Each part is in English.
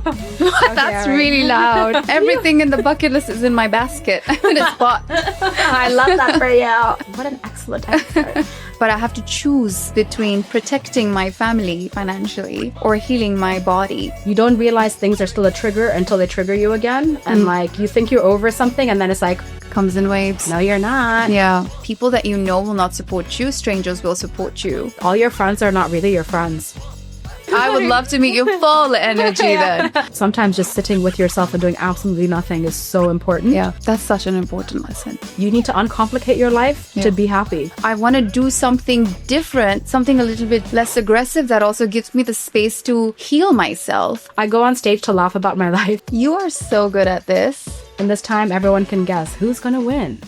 That's really loud. Everything in the bucket list is in my basket. In a spot. I love that for you. What an excellent answer. But I have to choose between protecting my family financially or healing my body. You don't realize things are still a trigger until they trigger you again. And like you think you're over something and then it's like, comes in waves. no, you're not. Yeah. People that you know will not support you. Strangers will support you. All your friends are not really your friends. I would love to meet your full energy then. Sometimes just sitting with yourself and doing absolutely nothing is so important. Yeah, that's such an important lesson. You need to uncomplicate your life to be happy. I want to do something different, something a little bit less aggressive that also gives me the space to heal myself. I go on stage to laugh about my life. You are so good at this. And this time, everyone can guess who's going to win.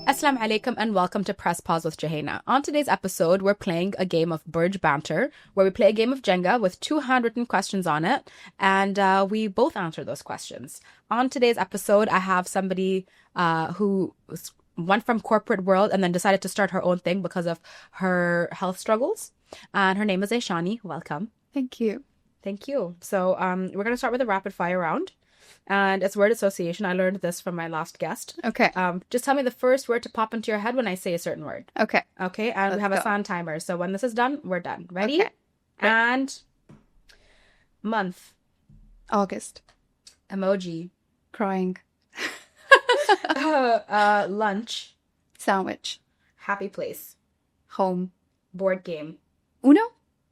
Assalamu alaikum and welcome to Press Pause with 𝐬𝐮𝐬𝐫𝐤. On today's episode, we're playing a game of Burj Banter, where we play a game of Jenga with 2 handwritten questions on it, and we both answer those questions. On today's episode, I have somebody who went from corporate world and then decided to start her own thing because of her health struggles, and her name is Eshani. Welcome. Thank you. Thank you. So we're going to start with a rapid fire round. And it's word association. I learned this from my last guest. Okay. Just tell me the first word to pop into your head when I say a certain word. Okay. Okay. And we have a sound timer. So when this is done, we're done. Ready? Okay. And month. August. Emoji. Crying. Lunch. Sandwich. Happy place. Home. Board game. Uno?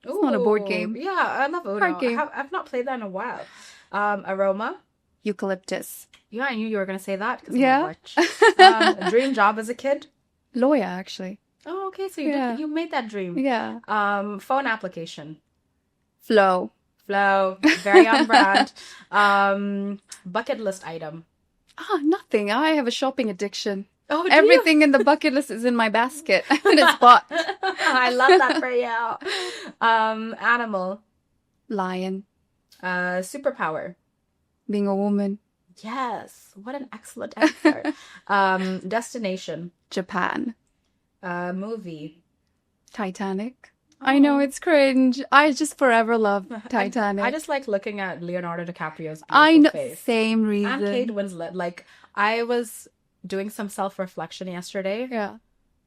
It's not a board game. Yeah, I love Uno. Card game. I've not played that in a while. Aroma. Eucalyptus. Yeah, I knew you were going to say that. Yeah. Dream job as a kid. Lawyer, actually. Oh, okay. So you made that dream. Yeah. Phone application. Flow. Very on brand. Bucket list item. Nothing. I have a shopping addiction. Oh, do everything in the bucket list is in my basket. In a spot. I love that for you. Animal. Lion. Superpower. Being a woman. Yes. What an excellent answer. Destination. Japan. Movie. Titanic. I know it's cringe. I just forever love Titanic. I just like looking at Leonardo DiCaprio's beautiful face. Same reason. And Kate Winslet. Like, I was doing some self-reflection yesterday. Yeah.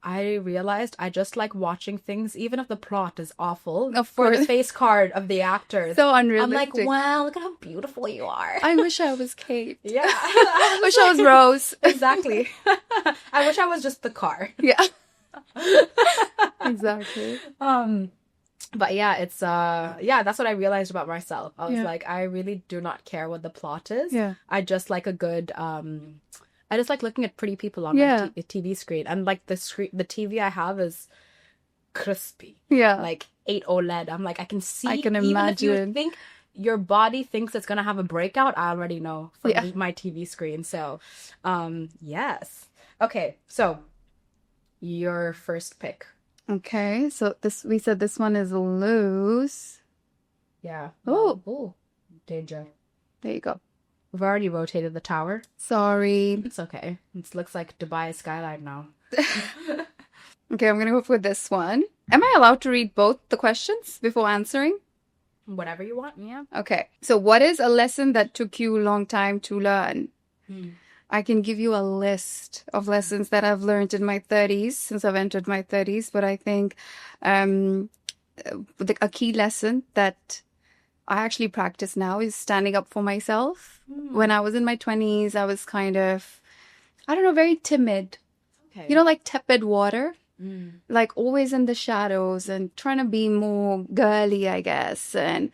I realized I just like watching things, even if the plot is awful, of for course. the face card of the actors. So unrealistic. I'm like, wow, look at how beautiful you are. I wish I was Kate. Yeah. I wish I was Rose. Exactly. I wish I was just the car. Yeah. Exactly. But yeah, it's that's what I realized about myself. I was like, I really do not care what the plot is. Yeah. I just like a good I just like looking at pretty people on my TV screen, and like the TV I have is crispy. Yeah, like 8 OLED. I'm like, I can see. I can even imagine. If you think your body thinks it's gonna have a breakout, I already know from my TV screen. So, yes. Okay, so your first pick. Okay, so we said this one is loose. Yeah. Oh, danger. There you go. We've already rotated the tower. Sorry. It's okay. It looks like Dubai skyline now. Okay, I'm going to go for this one. Am I allowed to read both the questions before answering? Whatever you want, yeah. Okay. So what is a lesson that took you a long time to learn? I can give you a list of lessons that I've learned in my 30s, since I've entered my 30s. But I think a key lesson that I actually practice now is standing up for myself. When I was in my 20s, I was kind of, I don't know, very timid. Okay. You know, like tepid water. Like always in the shadows and trying to be more girly, I guess. And,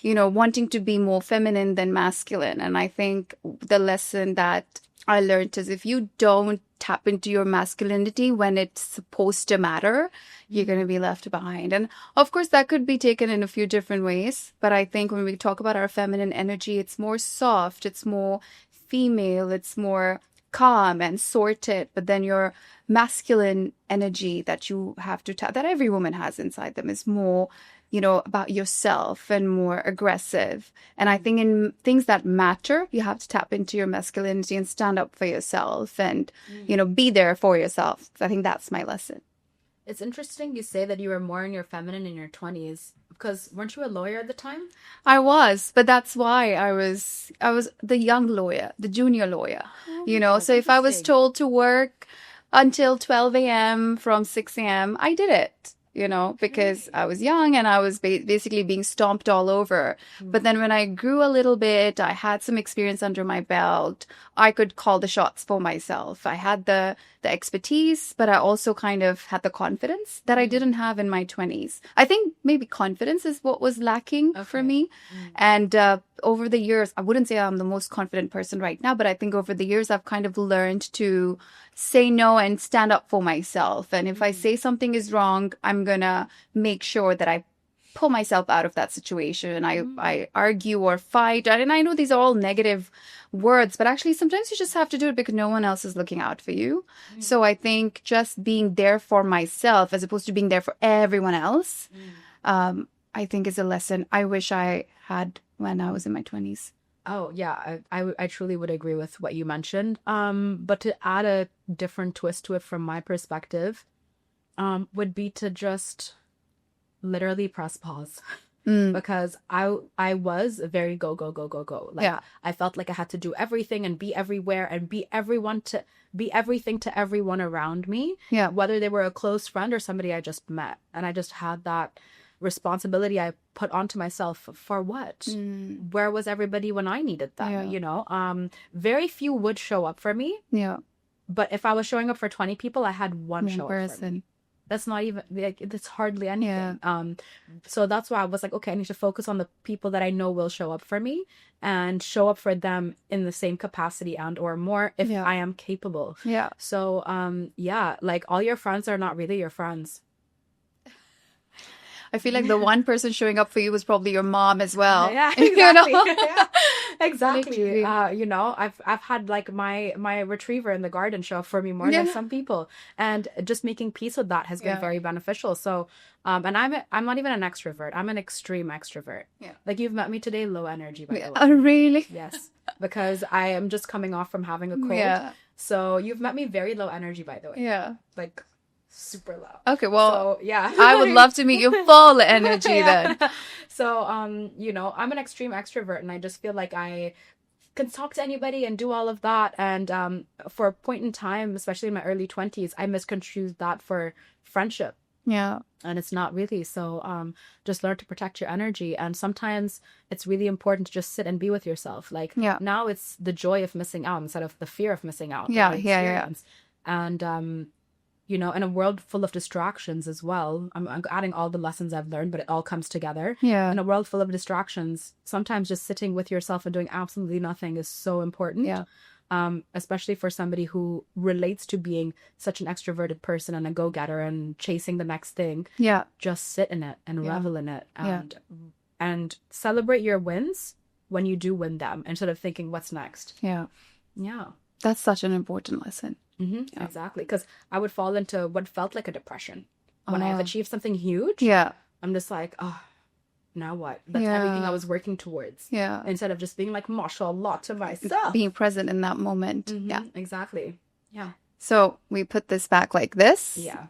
you know, wanting to be more feminine than masculine. And I think the lesson that I learned is if you don't tap into your masculinity when it's supposed to matter, you're going to be left behind. And of course, that could be taken in a few different ways. But I think when we talk about our feminine energy, it's more soft, it's more female, it's more calm and sorted. But then your masculine energy that you have to tap, that every woman has inside them, is more, you know, about yourself and more aggressive. And I think in things that matter, you have to tap into your masculinity and stand up for yourself and, you know, be there for yourself. I think that's my lesson. It's interesting you say that you were more in your feminine in your 20s because weren't you a lawyer at the time? I was, but that's why I was the young lawyer, the junior lawyer, So if I was interesting. told to work until 12 a.m. from 6 a.m., I did it, because I was young and I was basically being stomped all over. But then when I grew a little bit, I had some experience under my belt. I could call the shots for myself. I had the expertise, but I also kind of had the confidence that I didn't have in my 20s. I think maybe confidence is what was lacking for me. And over the years, I wouldn't say I'm the most confident person right now, but I think over the years, I've kind of learned to say no and stand up for myself. And if I say something is wrong, I'm going to make sure that I pull myself out of that situation. I argue or fight. And I know these are all negative words, but actually sometimes you just have to do it because no one else is looking out for you. So I think just being there for myself as opposed to being there for everyone else, I think is a lesson I wish I had when I was in my 20s. Oh, yeah, I truly would agree with what you mentioned. But to add a different twist to it from my perspective, would be to just literally press pause. Because I was very go, go, go, go, go. Like, I felt like I had to do everything and be everywhere and be everything to everyone around me. Yeah. Whether they were a close friend or somebody I just met. And I just had that responsibility I put onto myself for what? Where was everybody when I needed them? Very few would show up for me. Yeah. But if I was showing up for 20 people, I had one show up for me. person. That's not even like it's hardly anything. Yeah. So that's why I was like, okay, I need to focus on the people that I know will show up for me and show up for them in the same capacity and or more if I am capable. Yeah. So like all your friends are not really your friends. I feel like the one person showing up for you was probably your mom as well. Yeah, exactly. Yeah. Exactly. I've had like my retriever in the garden show up for me more than some people, and just making peace with that has been very beneficial. So, and I'm not even an extrovert. I'm an extreme extrovert. Yeah. Like you've met me today, low energy by the way. Oh, really? Yes, because I am just coming off from having a cold. Yeah. So you've met me very low energy by the way. Yeah. Like super low. Okay, well, so, yeah. I would love to meet you full energy then. So, I'm an extreme extrovert and I just feel like I can talk to anybody and do all of that. And for a point in time, especially in my early 20s, I misconstrued that for friendship. Yeah. And it's not really. So just learn to protect your energy. And sometimes it's really important to just sit and be with yourself. Like now it's the joy of missing out instead of the fear of missing out. Yeah. And in a world full of distractions as well, I'm adding all the lessons I've learned, but it all comes together. Yeah. In a world full of distractions, sometimes just sitting with yourself and doing absolutely nothing is so important. Yeah. Especially for somebody who relates to being such an extroverted person and a go-getter and chasing the next thing. Yeah. Just sit in it and revel in it and celebrate your wins when you do win them instead of thinking what's next. Yeah. Yeah. That's such an important lesson. Yeah. Exactly. Because I would fall into what felt like a depression. When I have achieved something huge, I'm just like, oh, now what? That's everything I was working towards. Yeah. Instead of just being like, mashallah to myself. Being present in that moment. Yeah. Exactly. Yeah. So we put this back like this. Yeah.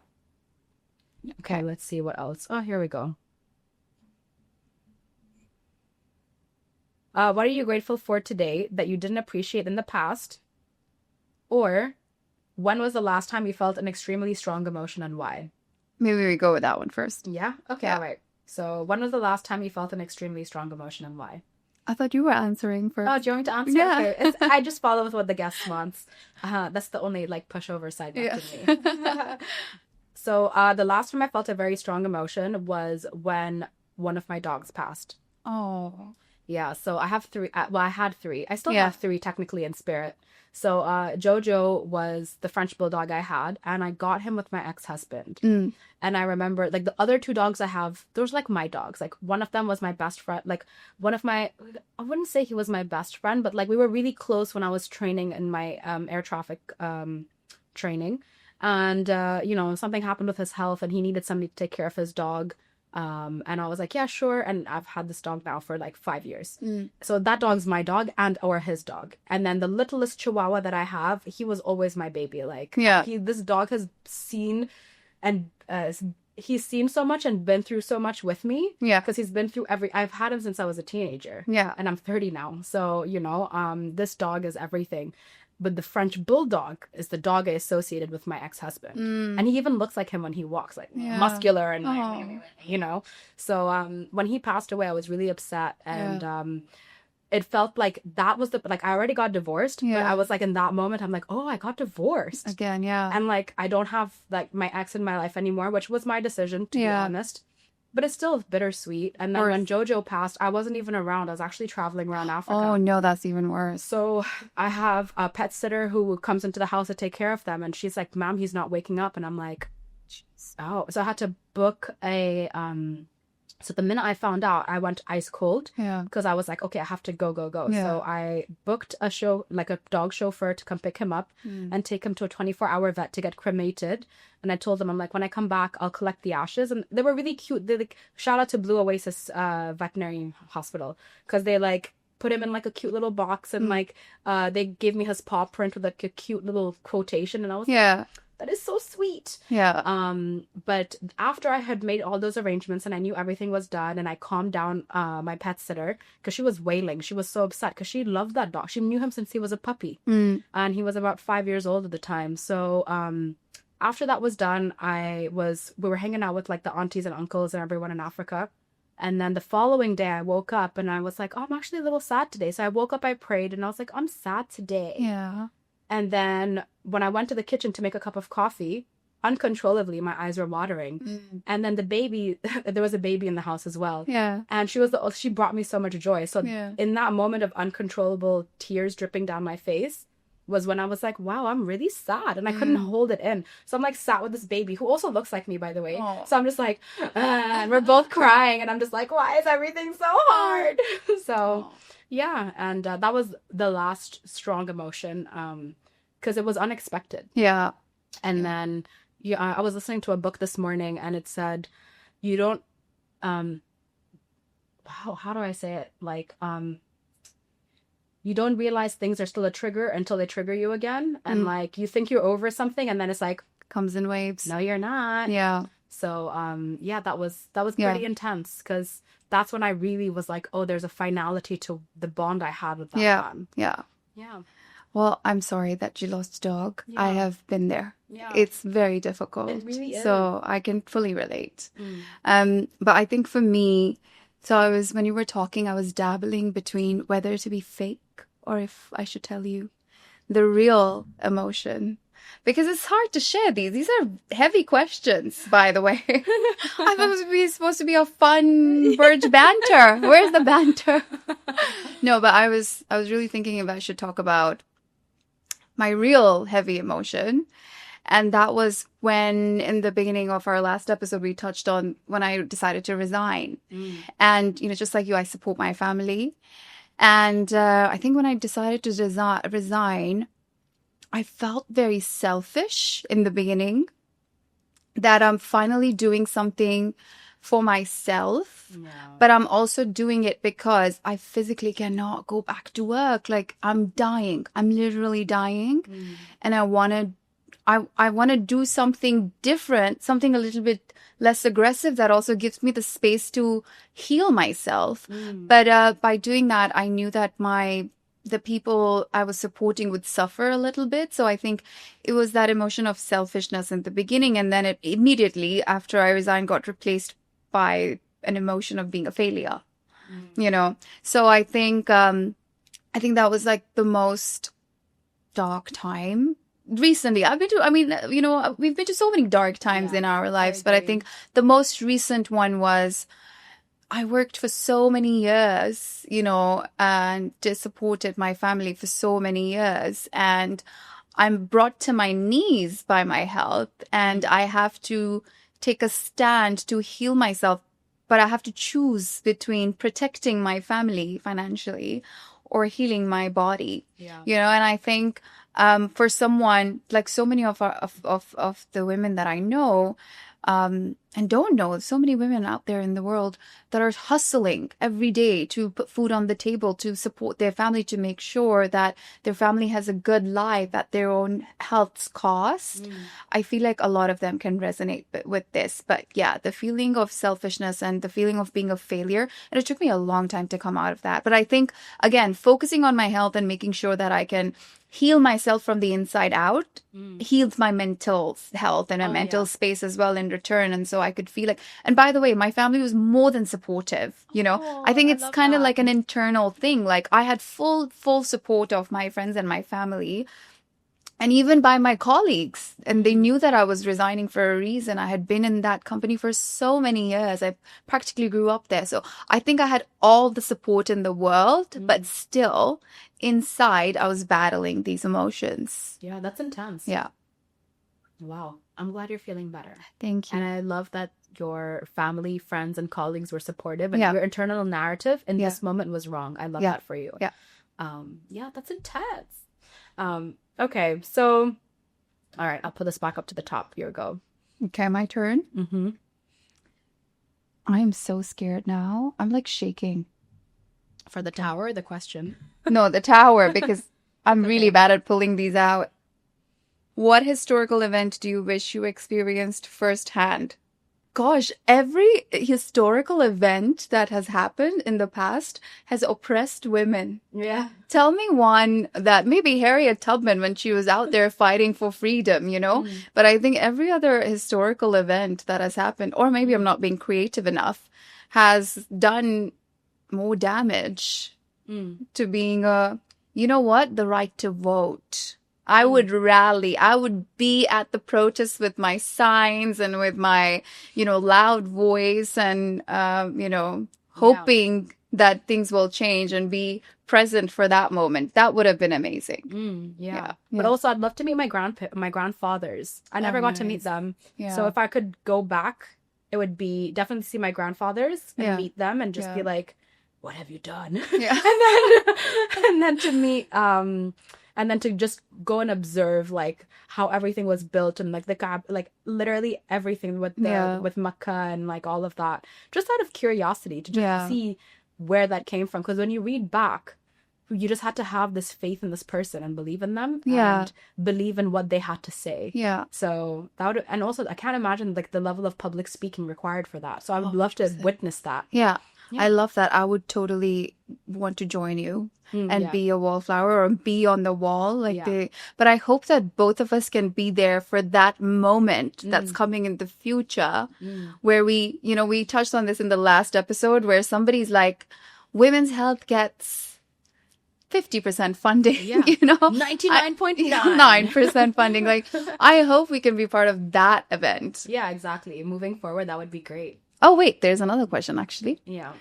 Okay, let's see what else. Oh, here we go. What are you grateful for today that you didn't appreciate in the past? Or when was the last time you felt an extremely strong emotion and why? Maybe we go with that one first. Yeah? Okay, all right. So when was the last time you felt an extremely strong emotion and why? I thought you were answering first. Oh, do you want me to answer? Yeah. Okay. I just follow with what the guest wants. That's the only pushover side to me. So the last time I felt a very strong emotion was when one of my dogs passed. Oh. Yeah, so I have three. I had three. I still have three technically in spirit. So Jojo was the French bulldog I had, and I got him with my ex-husband. And I remember the other two dogs I have, those are my dogs. One of them was my best friend. I wouldn't say he was my best friend, but we were really close when I was training in my air traffic training. And something happened with his health, and he needed somebody to take care of his dog. And I was like, yeah, sure. And I've had this dog now for 5 years. So that dog's my dog or his dog. And then the littlest chihuahua that I have, he was always my baby. This dog has seen and he's seen so much and been through so much with me. Yeah. Because he's been through I've had him since I was a teenager. Yeah. And I'm 30 now. So, this dog is everything. But the French bulldog is the dog I associated with my ex-husband. And he even looks like him when he walks, like muscular and So when he passed away, I was really upset. And it felt like that was I already got divorced. But I was like, in that moment, I'm like, oh, I got divorced. Again, yeah. And like, I don't have like my ex in my life anymore, which was my decision, to be honest. But it's still bittersweet. And then when Jojo passed, I wasn't even around. I was actually traveling around Africa. Oh, no, that's even worse. So I have a pet sitter who comes into the house to take care of them. And she's like, ma'am, he's not waking up. And I'm like, oh. So I had to book a... So the minute I found out, I went ice cold. Yeah. Because I was like, okay, I have to go. Yeah. So I booked a show, like a dog chauffeur to come pick him up and take him to a 24-hour vet to get cremated. And I told them, I'm like, when I come back, I'll collect the ashes. And they were really cute. They like, shout out to Blue Oasis Veterinary Hospital. Because they like put him in like a cute little box. And like they gave me his paw print with like a cute little quotation. And I was like, that is so sweet. Yeah. But after I had made all those arrangements and I knew everything was done and I calmed down my pet sitter because she was wailing. She was so upset because she loved that dog. She knew him since he was a puppy. And he was about 5 years old at the time. So after that was done, we were hanging out with like the aunties and uncles and everyone in Africa. And then the following day I woke up and I was like, oh, I'm actually a little sad today. So I woke up, I prayed, and I was like, I'm sad today. Yeah. And then when I went to the kitchen to make a cup of coffee, uncontrollably, my eyes were watering. And then the baby, there was a baby in the house as well. Yeah. And she brought me so much joy. So in that moment of uncontrollable tears dripping down my face was when I was like, wow, I'm really sad. And I couldn't hold it in. So I'm like sat with this baby who also looks like me, by the way. Aww. So I'm just like, and we're both crying. And I'm just like, why is everything so hard? So yeah. And that was the last strong emotion. Because it was unexpected. Yeah. And then I was listening to a book this morning and it said, you don't, how do I say it? Like, you don't realize things are still a trigger until they trigger you again. And like, you think you're over something and then it's like, comes in waves. No, you're not. Yeah. So, that was pretty intense because that's when I really was like, oh, there's a finality to the bond I had with that man. Yeah. Yeah. Well, I'm sorry that you lost a dog. Yeah. I have been there. Yeah. It's very difficult. It really is. So I can fully relate. But I think for me, when you were talking, I was dabbling between whether to be fake or if I should tell you the real emotion. Because it's hard to share these. These are heavy questions, by the way. I thought it was supposed to be a fun Burj banter. Where's the banter? No, but I was really thinking if I should talk about my real heavy emotion. And that was when, in the beginning of our last episode, we touched on when I decided to resign. And, just like you, I support my family. And I think when I decided to resign, I felt very selfish in the beginning that I'm finally doing something for myself, but I'm also doing it because I physically cannot go back to work. Like I'm dying. I'm literally dying. And I want to do something different, something a little bit less aggressive that also gives me the space to heal myself. But by doing that, I knew that the people I was supporting would suffer a little bit. So I think it was that emotion of selfishness in the beginning. And then it immediately after I resigned got replaced by an emotion of being a failure, So I think that was like the most dark time recently. We've been to so many dark times in our lives, but I think the most recent one was I worked for so many years, and supported my family for so many years. And I'm brought to my knees by my health and I have to take a stand to heal myself. But I have to choose between protecting my family financially or healing my body, and I think for someone like so many of the women that I know, and don't know. So many women out there in the world that are hustling every day to put food on the table, to support their family, to make sure that their family has a good life at their own health's cost. I feel like a lot of them can resonate with this. But yeah, the feeling of selfishness and the feeling of being a failure, and it took me a long time to come out of that. But I think, again, focusing on my health and making sure that I can heal myself from the inside out healed my mental health and my mental space as well in return. And so I could feel like, and by the way, my family was more than supportive. You know, I think it's kind of like an internal thing. Like I had full support of my friends and my family, and even by my colleagues. And they knew that I was resigning for a reason. I had been in that company for so many years. I practically grew up there. So I think I had all the support in the world, but still inside I was battling these emotions. Yeah, that's intense. Yeah. Wow. I'm glad you're feeling better. Thank you. And I love that your family, friends, and colleagues were supportive, and your internal narrative in this moment was wrong. I love that for you. Yeah. Yeah, that's intense. Okay, so, all right, I'll put this back up to the top. Here we go. Okay, my turn. I am so scared now. I'm like shaking. For the tower or the question? No, the tower, because I'm really bad at pulling these out. What historical event do you wish you experienced firsthand? Gosh, every historical event that has happened in the past has oppressed women. Yeah. Tell me one that maybe Harriet Tubman when she was out there fighting for freedom, you know? But I think every other historical event that has happened, or maybe I'm not being creative enough, has done more damage to being you know what? The right to vote. I would rally. I would be at the protests with my signs and with my, you know, loud voice and, you know, hoping that things will change and be present for that moment. That would have been amazing. Yeah. But also I'd love to meet my grandfathers. I never got to meet them. Yeah. So if I could go back, it would be definitely see my grandfathers and meet them and just be like, what have you done? Yeah. and then to meet, and then to just go and observe like how everything was built and like the Kaaba, like literally everything with with Mecca and like all of that, just out of curiosity to just see where that came from. Because when you read back, you just had to have this faith in this person and believe in them and believe in what they had to say. Yeah. So that would, and also I can't imagine like the level of public speaking required for that. So I would love to witness that. Yeah. I love that. I would totally want to join you and be a wallflower or be on the wall. But I hope that both of us can be there for that moment that's coming in the future where we, you know, we touched on this in the last episode where somebody's like, women's health gets 50% funding, you know, 99.9% funding. Like, I hope we can be part of that event. Yeah, exactly. Moving forward, that would be great. Oh, wait, there's another question, actually. Yeah.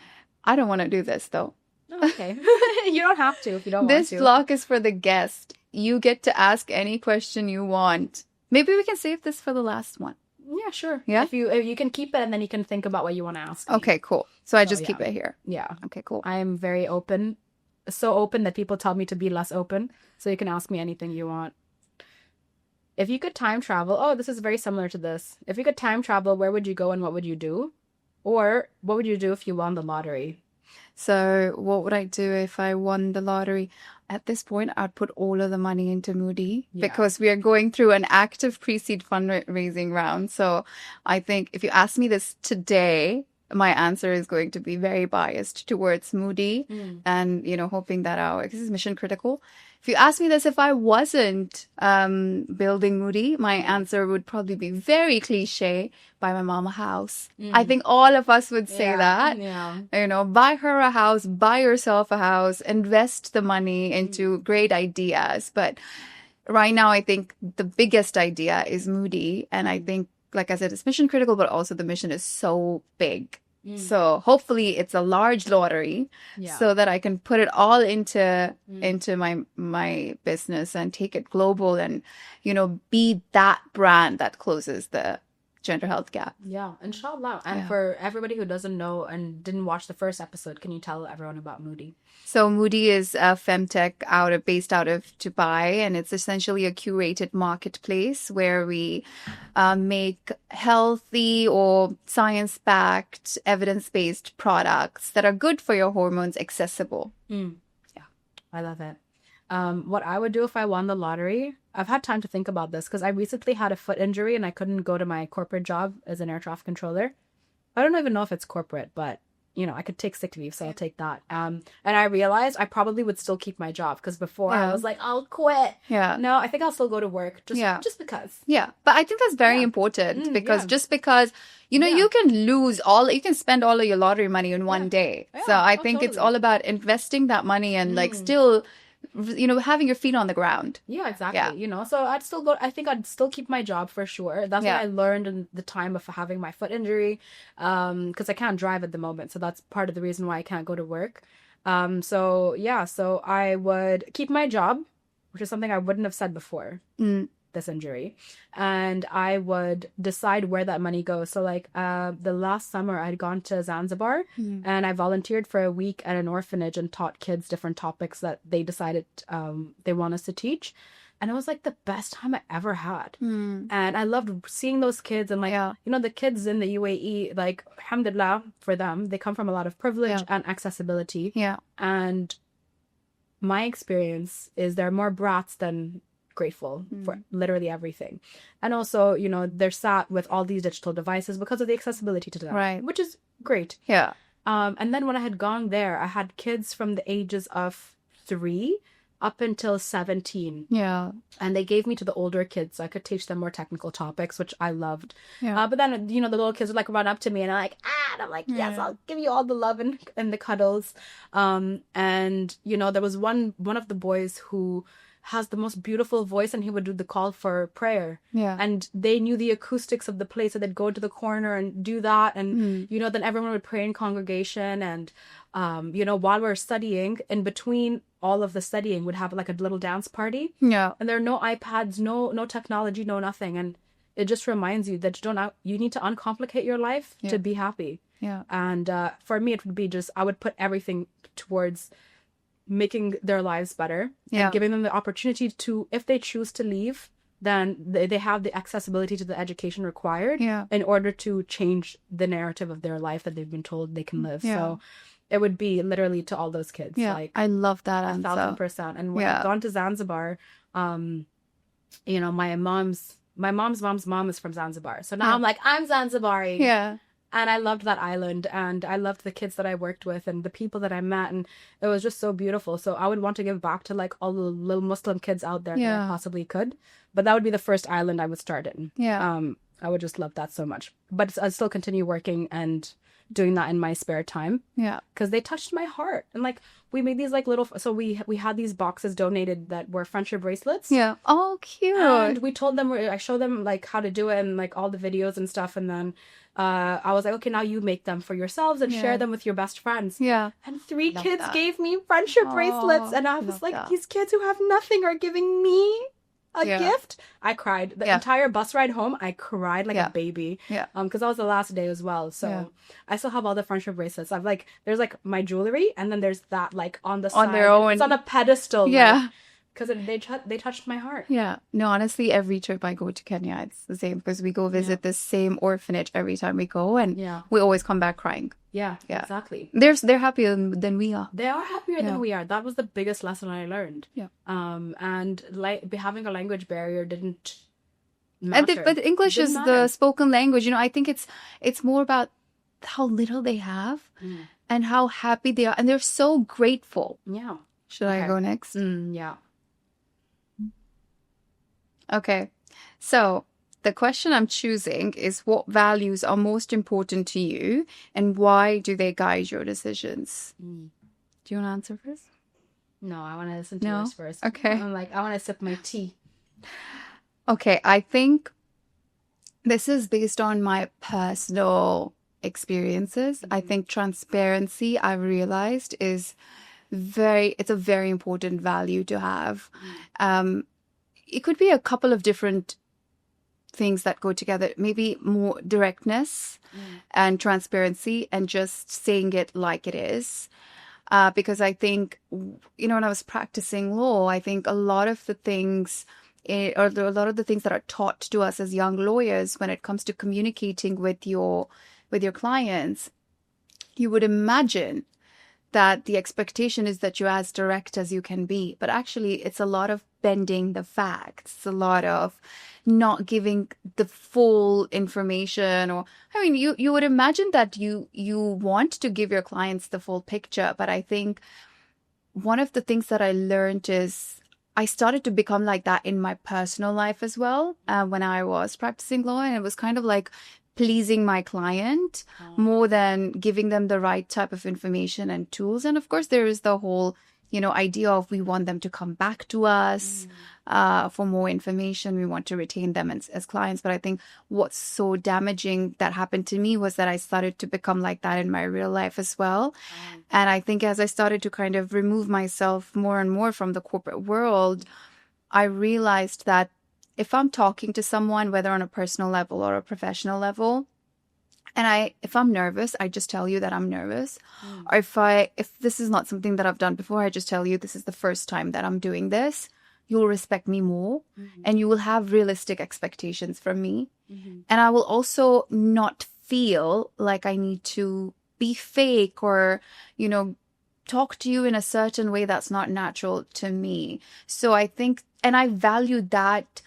I don't want to do this, though. Oh, okay. You don't have to if you don't want to. This block is for the guest. You get to ask any question you want. Maybe we can save this for the last one. Yeah, sure. Yeah? If you can keep it and then you can think about what you want to ask me. Okay, cool. So I just keep it here. Yeah. Okay, cool. I am very open. So open that people tell me to be less open. So you can ask me anything you want. If you could time travel, this is very similar to this. If you could time travel, where would you go and what would you do? Or what would you do if you won the lottery? So what would I do if I won the lottery? At this point, I'd put all of the money into Moody because we are going through an active pre-seed fundraising round. So I think if you ask me this today, my answer is going to be very biased towards Moody and, you know, hoping that this is mission critical. If you ask me this, if I wasn't building Moody, my answer would probably be very cliche, buy my mom a house. I think all of us would say that. Yeah. You know, buy her a house, buy yourself a house, invest the money into great ideas. But right now, I think the biggest idea is Moody. And I think, like I said, it's mission critical, but also the mission is so big. So hopefully it's a large lottery so that I can put it all into my business and take it global and, you know, be that brand that closes the gender health gap. Yeah, inshallah. And for everybody who doesn't know and didn't watch the first episode, can you tell everyone about Moody? So Moody is a femtech based out of Dubai, and it's essentially a curated marketplace where we make healthy or science-backed, evidence-based products that are good for your hormones accessible. Yeah, I love it. What I would do if I won the lottery, I've had time to think about this because I recently had a foot injury and I couldn't go to my corporate job as an air traffic controller. I don't even know if it's corporate, but you know, I could take sick leave, so I'll take that. And I realized I probably would still keep my job because before I was like, I'll quit. Yeah. No, I think I'll still go to work just because. Yeah. But I think that's very important because just because, you know, you can spend all of your lottery money in one day. Yeah. So I think it's all about investing that money and like still, you know, having your feet on the ground. Yeah, exactly. You know, so I think I'd still keep my job for sure. That's what I learned in the time of having my foot injury, because I can't drive at the moment. So that's part of the reason why I can't go to work. So I would keep my job, which is something I wouldn't have said before this injury, and I would decide where that money goes. So like the last summer I'd gone to Zanzibar and I volunteered for a week at an orphanage and taught kids different topics that they decided they want us to teach, and it was like the best time I ever had. And I loved seeing those kids and like you know, the kids in the UAE, like alhamdulillah for them, they come from a lot of privilege and accessibility, and my experience is they're more brats than grateful for literally everything. And also, you know, they're sat with all these digital devices because of the accessibility to them, right, which is great. And then when I had gone there, I had kids from the ages of 3 up until 17. And they gave me to the older kids so I could teach them more technical topics, which I loved. But then, you know, the little kids would like run up to me and I'm like, and I'm like, yes, I'll give you all the love and the cuddles. And, you know, there was one of the boys who has the most beautiful voice, and he would do the call for prayer. And they knew the acoustics of the place, so they'd go to the corner and do that. And, you know, then everyone would pray in congregation. And, you know, while we're studying, in between all of the studying, would have like a little dance party. And there are no iPads, no technology, no nothing. And it just reminds you that you need to uncomplicate your life to be happy. And for me, it would be I would put everything towards making their lives better and giving them the opportunity to, if they choose to leave, then they have the accessibility to the education required in order to change the narrative of their life that they've been told they can live. So it would be literally to all those kids. Like, I love that answer. 1,000%. And when I've gone to Zanzibar, you know, my mom's mom's mom is from Zanzibar. So now I'm like, I'm Zanzibari. And I loved that island, and I loved the kids that I worked with and the people that I met, and it was just so beautiful. So I would want to give back to like all the little Muslim kids out there that I possibly could. But that would be the first island I would start in. I would just love that so much. But I'd still continue working and doing that in my spare time. Because they touched my heart. And like we made these like little, so we had these boxes donated that were friendship bracelets. Oh, cute. And we told them, I showed them like how to do it and like all the videos and stuff. And then I was like, okay, now you make them for yourselves and share them with your best friends. And 3 kids gave me friendship bracelets. And I was like, these kids who have nothing are giving me a gift. I cried the entire bus ride home. I cried like a baby. Because that was the last day as well. So I still have all the friendship bracelets. I've like, there's like my jewelry, and then there's that like on the side. Their own. It's on a pedestal. Because they touched my heart. No, honestly, every trip I go to Kenya, it's the same, because we go visit the same orphanage every time we go, and we always come back crying. Exactly. They're happier than we are. They are happier than we are. That was the biggest lesson I learned. And like having a language barrier didn't matter. But English is the spoken language. You know, I think it's more about how little they have and how happy they are, and they're so grateful. Should I go next? Okay, so the question I'm choosing is, what values are most important to you and why do they guide your decisions? Do you want to answer first? No, I want to listen to yours first. Okay. I want to sip my tea. Okay, I think this is based on my personal experiences. I think transparency, I've realized, it's a very important value to have. It could be a couple of different things that go together. Maybe more directness and transparency and just saying it like it is. Because I think, when I was practicing law, I think a lot of the things a lot of the things that are taught to us as young lawyers when it comes to communicating with your clients, you would imagine that the expectation is that you're as direct as you can be. But actually, it's a lot of bending the facts. It's a lot of not giving the full information. Or, I mean, you would imagine that you want to give your clients the full picture. But I think one of the things that I learned is I started to become like that in my personal life as well when I was practicing law. And it was kind of like pleasing my client more than giving them the right type of information and tools. And of course, there is the whole, idea of we want them to come back to us for more information. We want to retain them as clients. But I think what's so damaging that happened to me was that I started to become like that in my real life as well. And I think as I started to kind of remove myself more and more from the corporate world, I realized that if I'm talking to someone, whether on a personal level or a professional level, and if I'm nervous, I just tell you that I'm nervous. Or if this is not something that I've done before, I just tell you this is the first time that I'm doing this. You'll respect me more and you will have realistic expectations from me. And I will also not feel like I need to be fake or, talk to you in a certain way that's not natural to me. So I think, and I value that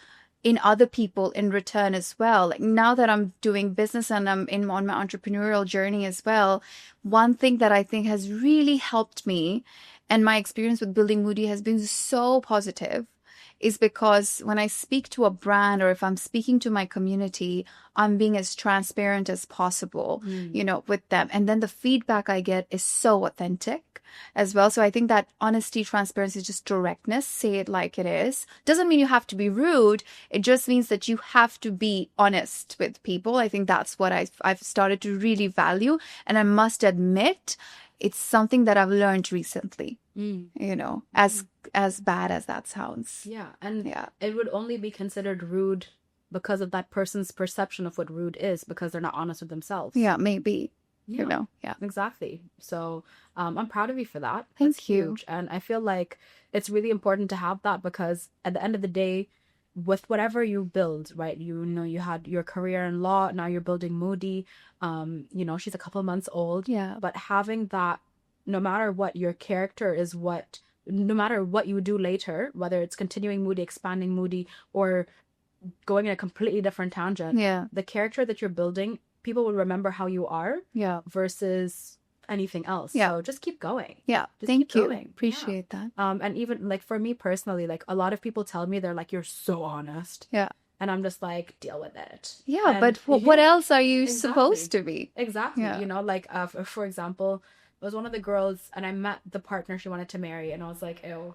in other people in return as well. Like now that I'm doing business and I'm on my entrepreneurial journey as well, one thing that I think has really helped me and my experience with building Moody has been so positive is because when I speak to a brand or if I'm speaking to my community, I'm being as transparent as possible, with them. And then the feedback I get is so authentic as well. So I think that honesty, transparency, just directness, say it like it is. Doesn't mean you have to be rude. It just means that you have to be honest with people. I think that's what I've started to really value. And I must admit, it's something that I've learned recently, as bad as that sounds. Yeah. And it would only be considered rude because of that person's perception of what rude is, because they're not honest with themselves. Yeah, maybe. Yeah. Exactly. So I'm proud of you for that. Thank you. Huge. And I feel like it's really important to have that because at the end of the day, with whatever you build, right? You had your career in law, now you're building Moody. She's a couple months old. Yeah. But having that, no matter what your character is, no matter what you do later, whether it's continuing Moody, expanding Moody, or going in a completely different tangent, the character that you're building, people will remember how you are versus anything else. So just keep going. Thank you. Appreciate that. And even like for me personally, like a lot of people tell me they're like, you're so honest. And I'm just like, deal with it. And, but what else are you supposed to be? Exactly. For example, it was one of the girls and I met the partner she wanted to marry and I was like, ew.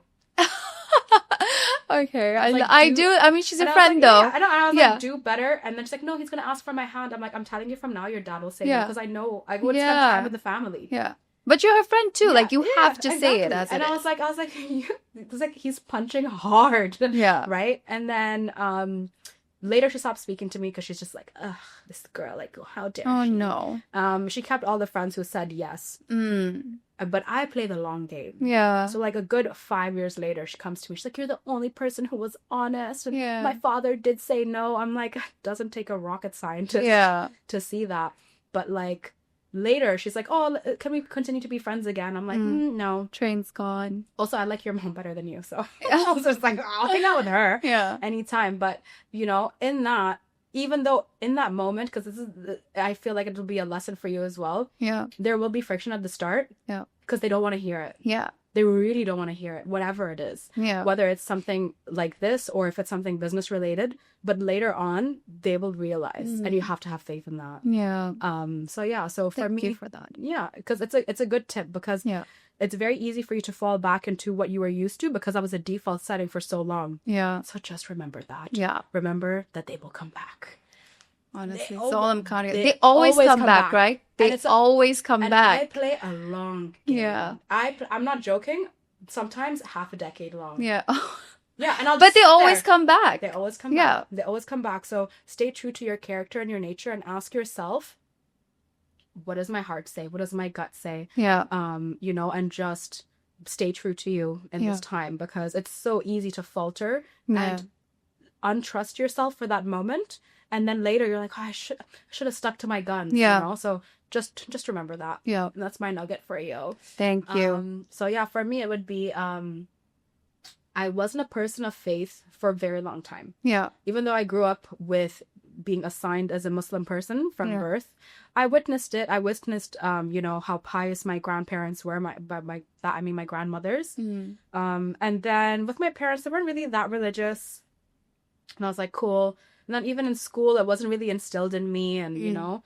Okay, I mean, she's a friend though. I know. And I was like, do better. And then she's like, no, he's gonna ask for my hand. I'm like, I'm telling you from now, your dad will say no because I know I would spend time with the family. But you're her friend too. Like you have to say it as it is. I was like, it was like he's punching hard. Right. And then later she stopped speaking to me because she's just like, ugh, this girl, like, how dare she? Oh no. She kept all the friends who said yes. But I play the long game. So like a good 5 years later, she comes to me. She's like, you're the only person who was honest. And my father did say no. I'm like, doesn't take a rocket scientist to see that. But like later, she's like, oh, can we continue to be friends again? I'm like, no. Train's gone. Also, I like your mom better than you. So I was just like, I'll hang out with her anytime. But, in that, even though in that moment, because I feel like it'll be a lesson for you as well. There will be friction at the start. Because they don't want to hear it. They really don't want to hear it, whatever it is. Whether it's something like this or if it's something business related. But later on, they will realize. And you have to have faith in that. So for me. Thank you for that. Because it's a good tip because it's very easy for you to fall back into what you were used to because that was a default setting for so long. So just remember that. Remember that they will come back. Honestly, it's all I'm counting. They always come back, right? They always come back. I play a long game. I'm not joking. Sometimes half a decade long. Yeah, and I'll but just they sit always there. come back. They always come Yeah. back. They always come back. So stay true to your character and your nature and ask yourself, what does my heart say? What does my gut say? Yeah. You know, and just stay true to you in this time, because it's so easy to falter and untrust yourself for that moment. And then later you're like, oh, I should have stuck to my guns. Yeah. You know, so just remember that. Yeah. And that's my nugget for you. Thank you. So yeah, for me, it would be, I wasn't a person of faith for a very long time. Yeah. Even though I grew up with being assigned as a Muslim person from birth, I witnessed it. I witnessed, you know, how pious my grandparents were. My grandmothers. And then with my parents, they weren't really that religious. And I was like, cool. And then even in school, it wasn't really instilled in me. And, you know,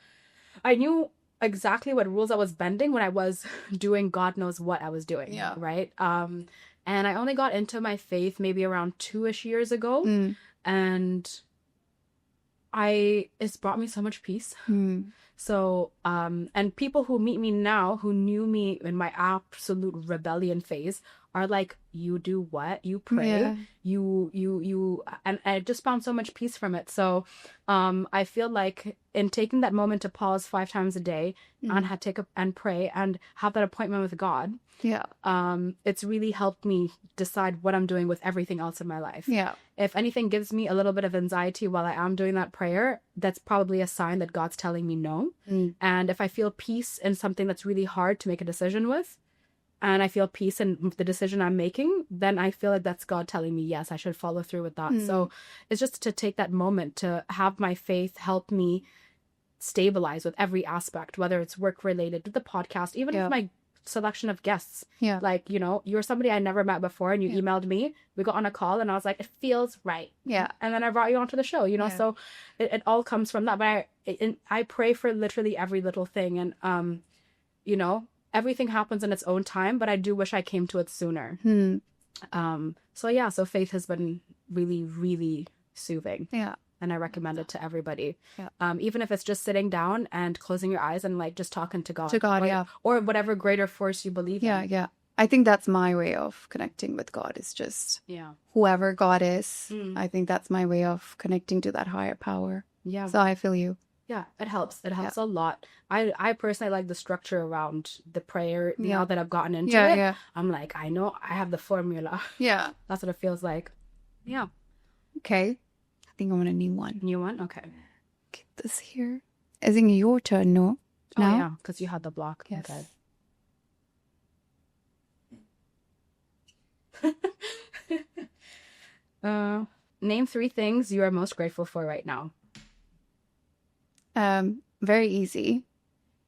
I knew exactly what rules I was bending when I was doing God knows what I was doing. Yeah. Right. And I only got into my faith maybe around 2-ish years ago. And it's brought me so much peace. So, and people who meet me now, who knew me in my absolute rebellion phase, are like, you do what? You pray, and I just found so much peace from it. So, I feel like in taking that moment to pause 5 times a day and pray and have that appointment with God, it's really helped me decide what I'm doing with everything else in my life. Yeah. If anything gives me a little bit of anxiety while I am doing that prayer, that's probably a sign that God's telling me no. And if I feel peace in something that's really hard to make a decision with, and I feel peace in the decision I'm making, then I feel like that's God telling me, yes, I should follow through with that. So it's just to take that moment to have my faith help me stabilize with every aspect, whether it's work related to the podcast, even with my selection of guests. Like, you know, you're somebody I never met before and you emailed me, we got on a call and I was like, it feels right. And then I brought you onto the show, you know. So it all comes from that. But I pray for literally every little thing. And you know, everything happens in its own time, but I do wish I came to it sooner. So faith has been really, really soothing. And I recommend it to everybody. Even if it's just sitting down and closing your eyes and like just talking to God. Or whatever greater force you believe in. I think that's my way of connecting with God, is just whoever God is. I think that's my way of connecting to that higher power. So I feel you. Yeah, it helps. It helps a lot. I personally like the structure around the prayer. Now that I've gotten into it, I'm like, I know I have the formula. That's what it feels like. Okay. I think I want a new one. New one? Okay. Keep this here. I think your turn, no? Now? Oh, yeah, because you had the block. Yes. Okay. Name 3 things you are most grateful for right now. Very easy.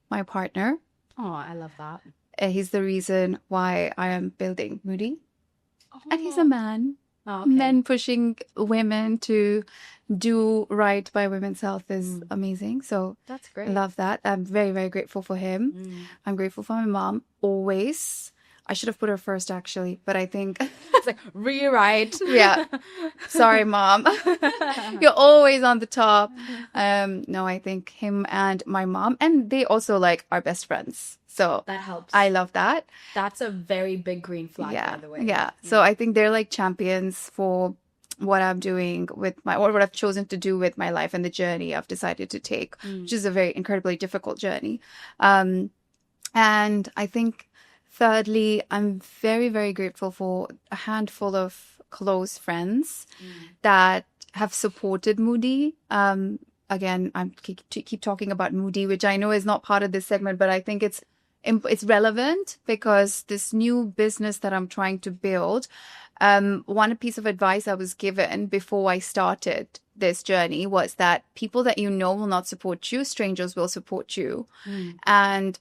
My partner. Oh, I love that. He's the reason why I am building Moody. And he's a man. Oh, okay. Men pushing women to do right by women's health is amazing. So that's great. I love that. I'm very, very grateful for him. I'm grateful for my mom, always. I should have put her first, actually, but I think... It's like, rewrite. Sorry, Mom. You're always on the top. No, I think him and my mom, and they also like are best friends. So that helps. I love that. That's a very big green flag, by the way. So I think they're like champions for what I'm doing with what I've chosen to do with my life and the journey I've decided to take, which is a very incredibly difficult journey. And I think... Thirdly, I'm very, very grateful for a handful of close friends that have supported Moody. Again, I keep talking about Moody, which I know is not part of this segment, but I think it's relevant because this new business that I'm trying to build, one piece of advice I was given before I started this journey was that people that you know will not support you, strangers will support you. And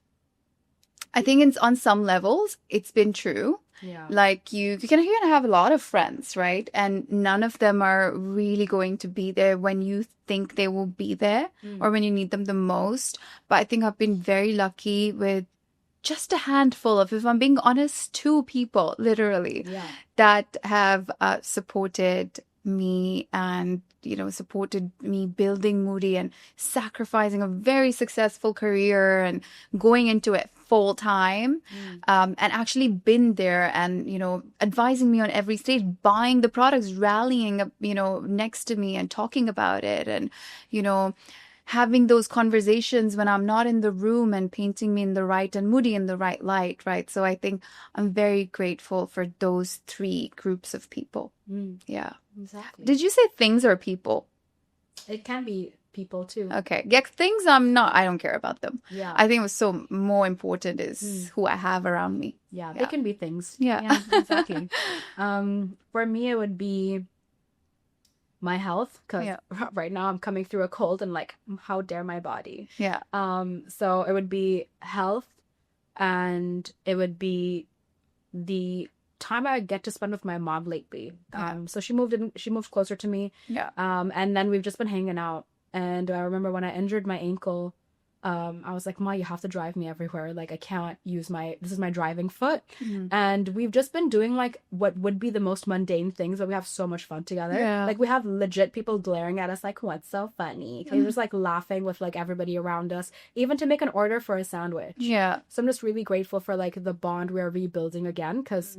I think on some levels, it's been true. Like you can have a lot of friends, right? And none of them are really going to be there when you think they will be there or when you need them the most. But I think I've been very lucky with just a handful of, if I'm being honest, 2 people, literally, that have supported me and, supported me building Moody and sacrificing a very successful career and going into it full time, and actually been there and, advising me on every stage, buying the products, rallying, next to me and talking about it and, having those conversations when I'm not in the room and painting me in the right and Moody in the right light, right? So I think I'm very grateful for those 3 groups of people. Yeah. Exactly. Did you say things or people? It can be people too. Okay. Yeah, things I don't care about them. Yeah. I think what's so more important is who I have around me. Yeah, they can be things. Yeah. Exactly. For me, it would be my health, because right now I'm coming through a cold and like, how dare my body? Yeah. So it would be health, and it would be the time I get to spend with my mom lately. So she moved closer to me. Yeah. And then we've just been hanging out. And I remember when I injured my ankle, I was like, Ma, you have to drive me everywhere. Like, I can't use this is my driving foot. And we've just been doing like what would be the most mundane things, but we have so much fun together. Yeah. Like, we have legit people glaring at us like, what's so funny? We're just like laughing with like everybody around us, even to make an order for a sandwich. Yeah. So I'm just really grateful for like the bond we're rebuilding again, because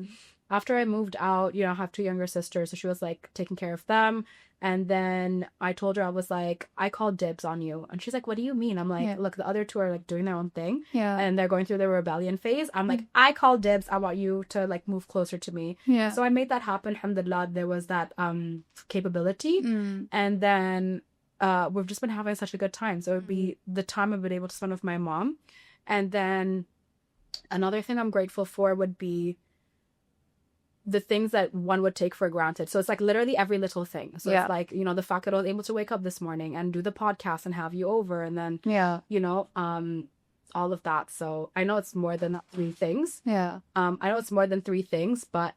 after I moved out, I have 2 younger sisters, so she was like taking care of them. And then I told her, I was like, I called dibs on you. And she's like, what do you mean? I'm like, look, the other 2 are like doing their own thing. Yeah. And they're going through their rebellion phase. I'm like, I called dibs. I want you to like move closer to me. Yeah. So I made that happen. Alhamdulillah, there was that capability. And then we've just been having such a good time. So it would be the time I've been able to spend with my mom. And then another thing I'm grateful for would be the things that one would take for granted. So it's like literally every little thing. So it's like, the fact that I was able to wake up this morning and do the podcast and have you over, and then, all of that. So I know it's more than 3 things. Yeah. I know it's more than 3 things, but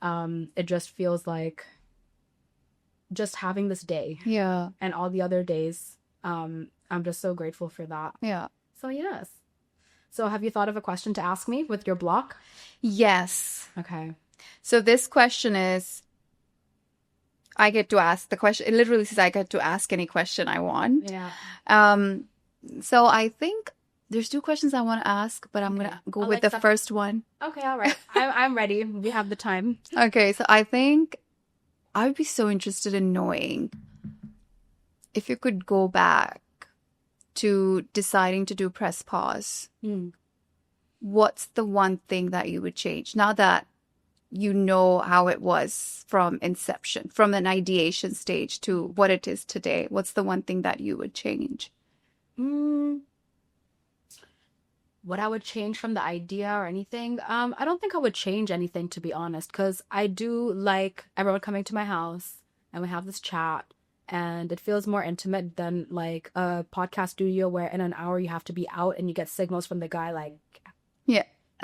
it just feels like just having this day. Yeah. And all the other days, I'm just so grateful for that. Yeah. So yes. So have you thought of a question to ask me with your block? Yes. Okay. So this question is, I get to ask the question. It literally says I get to ask any question I want. Yeah. So I think there's 2 questions I want to ask, but I'm going to go with the first one. Okay, all right. I'm ready. We have the time. Okay, so I think I would be so interested in knowing if you could go back to deciding to do press pause. What's the one thing that you would change now that you know how it was from inception, from an ideation stage to what it is today? What's the one thing that you would change? What I would change from the idea or anything? I don't think I would change anything, to be honest, because I do like everyone coming to my house and we have this chat, and it feels more intimate than like a podcast studio where in an hour you have to be out and you get signals from the guy like,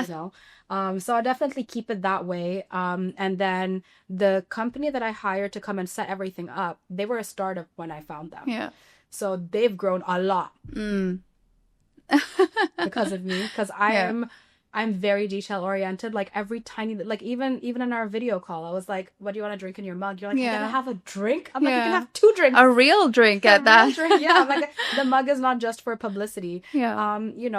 so I'll definitely keep it that way. And then the company that I hired to come and set everything up, they were a startup when I found them. Yeah. So they've grown a lot because of me, because I'm very detail oriented. Like every tiny, like even in our video call, I was like, what do you want to drink in your mug? You're like, you're gonna have a drink? I'm like, you can have 2 drinks. A real drink at that. Yeah, I'm like, the mug is not just for publicity. Yeah.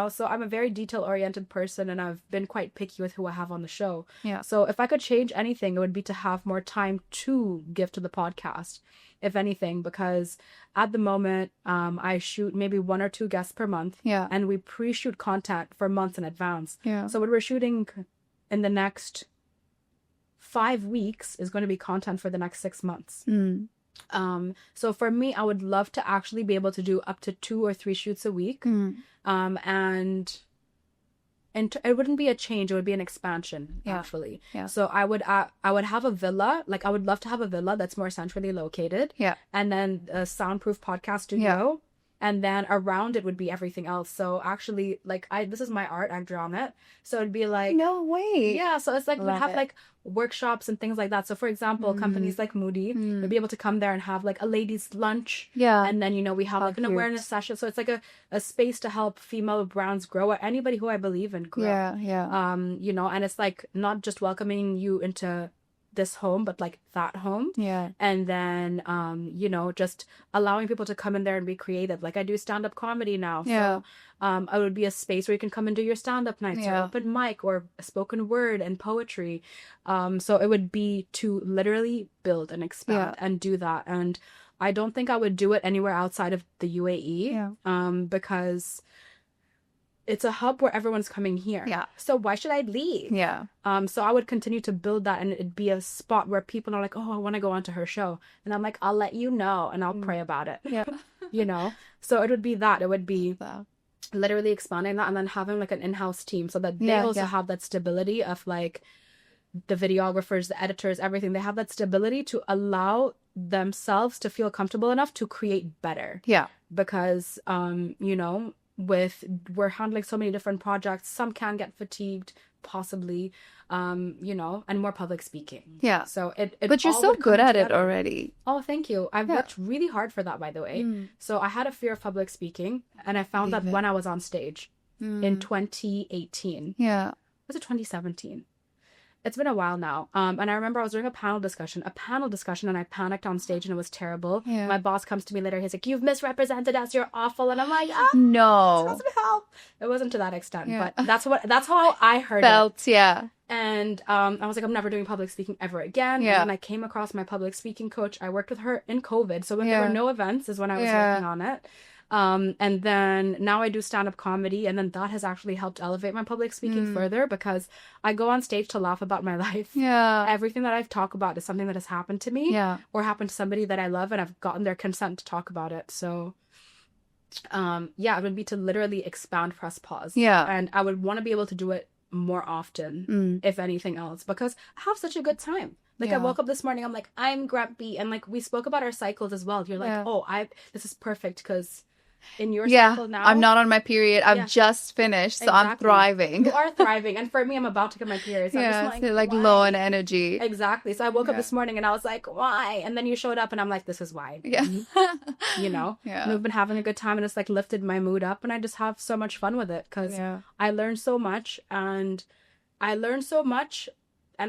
So I'm a very detail oriented person, and I've been quite picky with who I have on the show. Yeah. So if I could change anything, it would be to have more time to give to the podcast, if anything, because at the moment, I shoot maybe 1 or 2 guests per month. Yeah. And we pre-shoot content for months in advance. Yeah. So what we're shooting in the next 5 weeks is going to be content for the next 6 months. So for me, I would love to actually be able to do up to 2 or 3 shoots a week. And it wouldn't be a change, it would be an expansion, actually. Yeah. So I would have a villa, like I would love to have a villa that's more centrally located. Yeah. And then a soundproof podcast studio. And then around it would be everything else. So actually, like this is my art, I've drawn it. So it'd be like, no way. Yeah. So it's like we'd have like workshops and things like that. So for example, companies like Moody would be able to come there and have like a ladies' lunch. Yeah. And then, we have like an awareness session. So it's like a space to help female brands grow, or anybody who I believe in grow. Yeah. Yeah. And it's like not just welcoming you into this home, but like that home. Yeah. And then, you know, just allowing people to come in there and be creative. Like I do stand-up comedy now. Yeah. So it would be a space where you can come and do your stand-up nights or open mic or spoken word and poetry. So it would be to literally build and expand and do that. And I don't think I would do it anywhere outside of the UAE because it's a hub where everyone's coming here. Yeah. So why should I leave? Yeah. So I would continue to build that, and it'd be a spot where people are like, oh, I want to go onto her show. And I'm like, I'll let you know, and I'll pray about it. Yeah. You know? So it would be that. It would be literally expanding that and then having like an in-house team so that they also have that stability of like the videographers, the editors, everything. They have that stability to allow themselves to feel comfortable enough to create better. Yeah. Because, you know, we're handling so many different projects, some can get fatigued possibly, you know, and more public speaking. Yeah. So it but you're so good at it already. Oh, thank you. I've worked really hard for that, by the way. So I had a fear of public speaking, and I found that when I was on stage in 2018. Yeah. Was it 2017? It's been a while now. And I remember I was doing a panel discussion, and I panicked on stage, and it was terrible. Yeah. My boss comes to me later. He's like, "You've misrepresented us. You're awful." And I'm like, no, it doesn't help. It wasn't to that extent, but that's how I heard it. Yeah. And I was like, I'm never doing public speaking ever again. Yeah. And then I came across my public speaking coach. I worked with her in COVID. So when there were no events is when I was working on it. And then now I do stand-up comedy, and then that has actually helped elevate my public speaking further because I go on stage to laugh about my life. Yeah. Everything that I've talked about is something that has happened to me or happened to somebody that I love, and I've gotten their consent to talk about it. So it would be to literally expand Press Pause. Yeah. And I would want to be able to do it more often, if anything else, because I have such a good time. Like I woke up this morning, I'm like, I'm grumpy, and like we spoke about our cycles as well. You're like, this is perfect because in your cycle now, I'm not on my period. I've just finished, so I'm thriving. You are thriving, and for me, I'm about to get my period. So I'm just like low on energy. Exactly. So I woke up this morning, and I was like, why? And then you showed up, and I'm like, this is why. Yeah. You know. Yeah. And we've been having a good time, and it's like lifted my mood up, and I just have so much fun with it because I learned so much, and I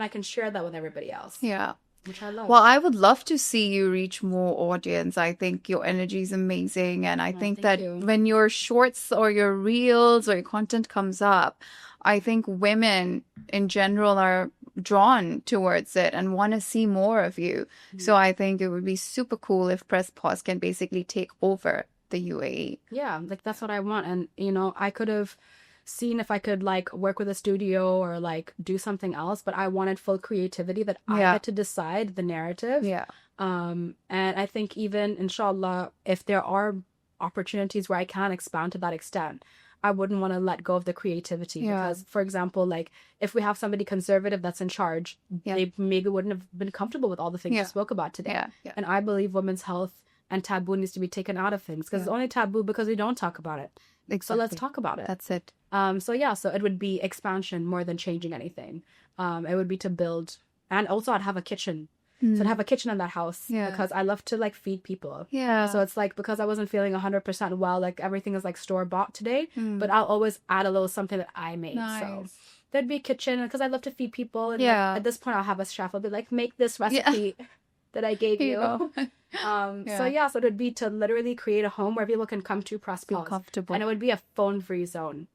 can share that with everybody else. Yeah. Which I love. Well, I would love to see you reach more audience. I think your energy is amazing. And I think that when your shorts or your reels or your content comes up, I think women in general are drawn towards it and want to see more of you. So I think it would be super cool if Press Pause can basically take over the UAE. Yeah, like that's what I want. And, you know, I could have seen if I could like work with a studio or like do something else, but I wanted full creativity that I get to decide the narrative. Yeah. And I think even inshallah, if there are opportunities where I can expand to that extent, I wouldn't want to let go of the creativity because, for example, like if we have somebody conservative that's in charge, they maybe wouldn't have been comfortable with all the things you spoke about today. And I believe women's health and taboo needs to be taken out of things because it's only taboo because we don't talk about it. Exactly. So let's talk about it. That's it. So it would be expansion more than changing anything. It would be to build, and also I'd have a kitchen. So I'd have a kitchen in that house because I love to like feed people. Yeah. So it's like because I wasn't feeling 100% well, like everything is like store bought today, but I'll always add a little something that I made. Nice. So there'd be a kitchen because I love to feed people. And like, at this point, I'll have a chef. I'll be like, make this recipe that I gave you. So it would be to literally create a home where people can come to Press Pause. Comfortable. And it would be a phone-free zone.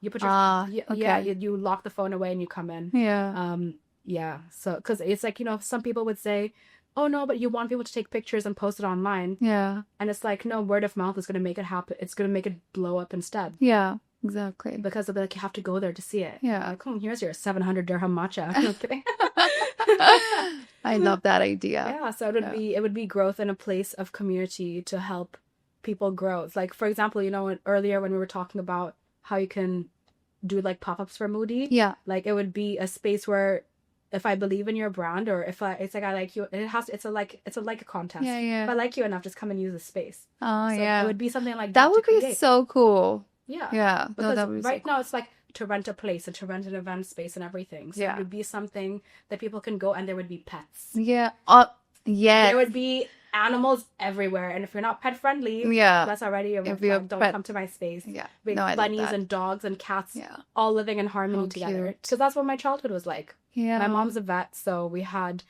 You put your you lock the phone away and you come in. So because it's like, you know, some people would say, oh no, but you want people to take pictures and post it online. And it's like, no, word of mouth is going to make it happen. It's going to make it blow up instead. Exactly. Because they'll be like, you have to go there to see it. Like, oh, here's your 700 dirham matcha. No kidding. I love that idea. So it would be growth in a place of community to help people grow. It's like, for example, you know, earlier when we were talking about how you can do like pop-ups for Moody. Like it would be a space where if I believe in your brand or if it's like I like you, it's a contest. If I like you enough, just come and use the space. It would be something like that. That would be so cool. Because now it's like to rent a place and to rent an event space and everything. So it would be something that people can go and there would be pets. There would be animals everywhere. And if you're not pet friendly, Yeah. that's already a red If you're flag. Don't pet- come to my space. Yeah. Big No, I love bunnies that. and dogs and cats Yeah. all living in harmony How together. cute. Because that's what my childhood was like. Yeah. My mom's a vet, so we had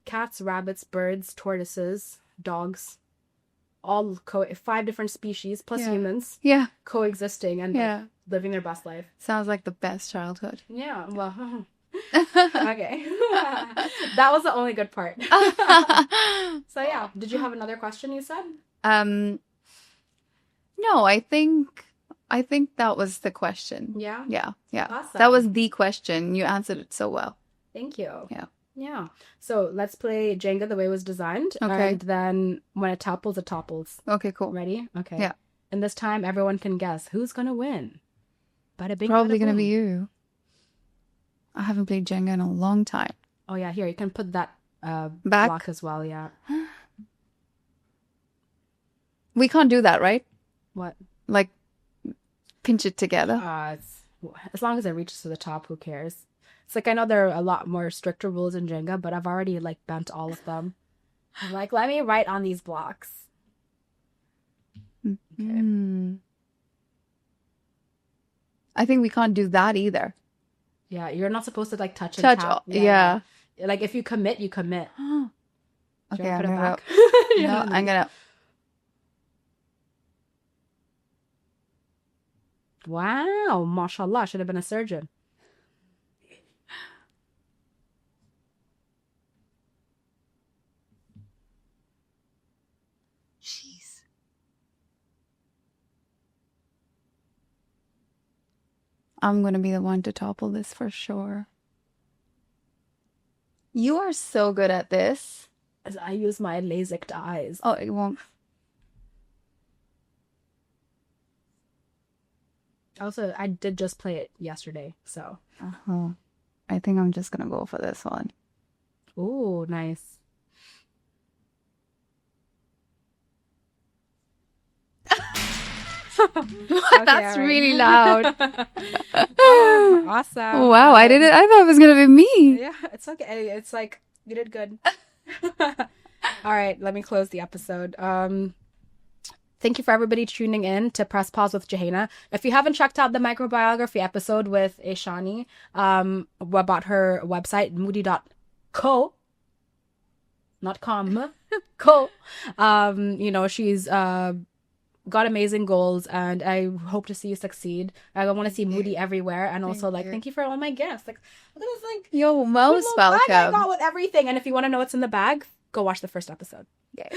cats, rabbits, birds, tortoises, dogs, all 5 different species plus Yeah. humans Yeah. coexisting and like, Yeah. living their best life. Sounds like the best childhood. Yeah, well, okay. That was the only good part. So yeah, did you have another question you said? No, I think that was the question. Yeah. Yeah. Awesome. That was the question. You answered it so well. Thank you. Yeah. Yeah. So let's play Jenga the way it was designed. Okay. And then when it topples, it topples. Okay, cool. Ready? Okay. Yeah. And this time everyone can guess who's gonna win. Bada bing, Probably bada gonna boom. be you. I haven't played Jenga in a long time. Oh yeah, here you can put that Back? block as well. Yeah. We can't do that, right? What? Like pinch it together. As long as it reaches to the top, who cares? It's like I know there are a lot more stricter rules in Jenga, but I've already like bent all of them. I'm like, let me write on these blocks. Mm. I think we can't do that either. Yeah, you're not supposed to like touch and Touch. tap. Yeah. Like if you commit, you commit. Do Okay, you I'm wanna put it gonna. back? No, I'm gonna. Wow, mashallah, should have been a surgeon. Jeez. I'm gonna be the one to topple this for sure. You are so good at this. As I use my lasik eyes. Oh, it won't. Also, I did just play it yesterday, so. I think I'm just gonna go for this one. Ooh, nice. That's really loud. Awesome. Wow, I did it. I thought it was gonna be me. Yeah, it's okay. It's like, you did good. All right, let me close the episode. Thank you for everybody tuning in to Press Pause with 𝐬𝐿. If you haven't checked out the microbiography episode with Eshani, about her website, Moody.𝐶𝐭, not com, 𝐶𝐭. You know, she's got amazing goals, and I hope to see you succeed. I want to see Moody everywhere, and also thank you for all my gifts. Like, look at this, like, Yo, most bag I welcome. got with everything. And if you want to know what's in the bag, go watch the first episode. Yay.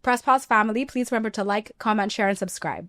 Press Pause family, please remember to like, comment, share, and subscribe.